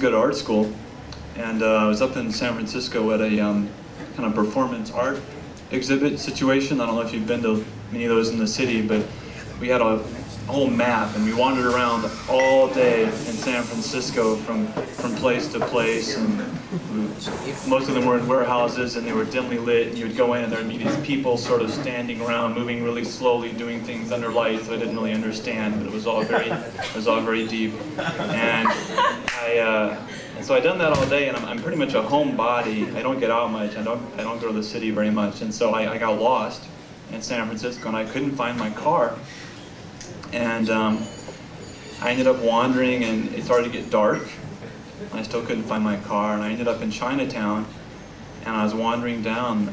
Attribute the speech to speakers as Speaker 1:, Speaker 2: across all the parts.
Speaker 1: go to art school, and I was up in San Francisco at a kind of performance art exhibit situation. I don't know if you've been to many of those in the city, but we had a whole map, and we wandered around all day in San Francisco from place to place, and most of them were in warehouses, and they were dimly lit, and you would go in and there would be these people sort of standing around, moving really slowly, doing things under lights I didn't really understand, but it was all very deep. And so I done that all day, and I'm pretty much a homebody. I don't get out much. I don't go to the city very much, and so I got lost in San Francisco, and I couldn't find my car. And I ended up wandering, and it started to get dark. And I still couldn't find my car, and I ended up in Chinatown, and I was wandering down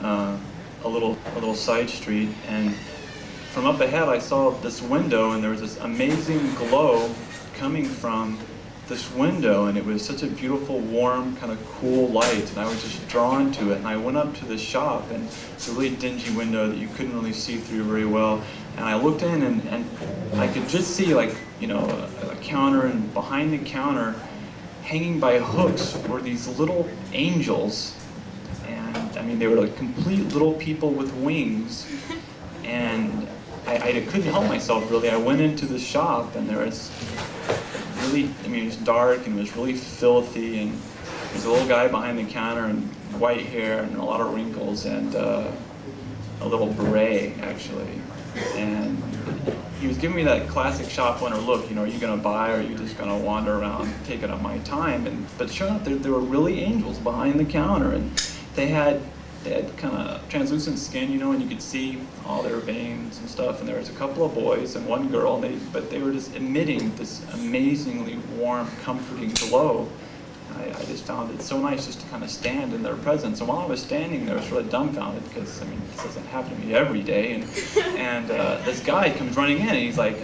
Speaker 1: a little side street, and from up ahead I saw this window, and there was this amazing glow coming from this window, and it was such a beautiful, warm, kind of cool light, and I was just drawn to it. And I went up to the shop, and it's a really dingy window that you couldn't really see through very well. And I looked in, and I could just see, like, you know, a counter, and behind the counter, hanging by hooks, were these little angels. And I mean, they were like complete little people with wings. And I couldn't help myself, really. I went into the shop, and there was really, I mean, it was dark, and it was really filthy, and there was a little guy behind the counter, and white hair, and a lot of wrinkles, and a little beret, actually. And he was giving me that classic shop owner look, you know, are you going to buy, or are you just going to wander around taking up my time? But sure enough, there were really angels behind the counter, and they had kind of translucent skin, you know, and you could see all their veins and stuff. And there was a couple of boys and one girl, but they were just emitting this amazingly warm, comforting glow. I just found it so nice just to kind of stand in their presence. And while I was standing there, I was sort of dumbfounded, because I mean, this doesn't happen to me every day. And this guy comes running in, and he's like,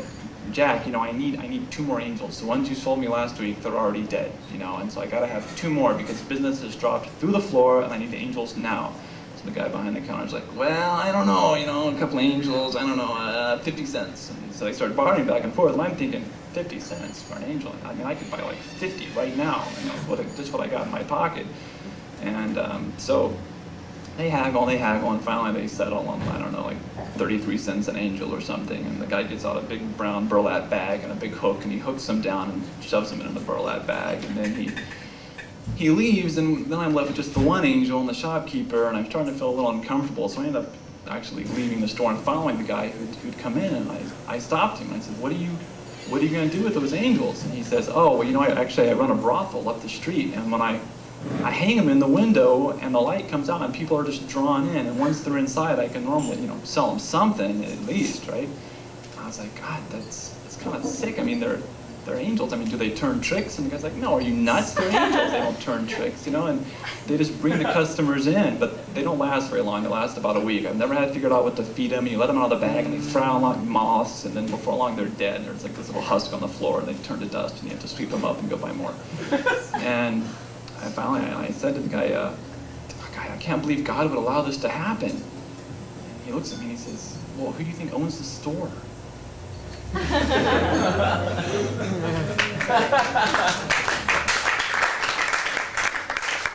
Speaker 1: Jack, you know, I need 2 more angels. The ones you sold me last week, they're already dead, you know, and so I gotta have 2 more, because business has dropped through the floor, and I need the angels now. So the guy behind the counter is like, well, I don't know, you know, a couple of angels, I don't know, 50 cents. And so they started bartering back and forth, and I'm thinking, 50 cents for an angel? I mean, I could buy like 50 right now, you know, just what I got in my pocket. And so they haggle, and finally they settle on, I don't know, like 33 cents an angel or something. And the guy gets out a big brown burlap bag and a big hook, and he hooks them down and shoves them in the burlap bag. And then he leaves, and then I'm left with just the one angel and the shopkeeper, and I'm starting to feel a little uncomfortable. So I end up actually leaving the store and following the guy who'd come in, and I stopped him. I said, what are you going to do with those angels? And he says, oh, well, you know, I run a brothel up the street, and when I hang them in the window, and the light comes out, and people are just drawn in, and once they're inside, I can normally, you know, sell them something at least, right? And I was like, God, that's kind of sick. I mean, they're angels. I mean, do they turn tricks? And the guy's like, no, are you nuts? They're angels. They don't turn tricks, you know, and they just bring the customers in, but they don't last very long. They last about a week. I've never had figured out what to feed them. You let them out of the bag, and they frown like moths, and then before long, they're dead. There's like this little husk on the floor, and they turn to dust, and you have to sweep them up and go buy more. And I said to the guy, I can't believe God would allow this to happen. And he looks at me, and he says, well, who do you think owns the store?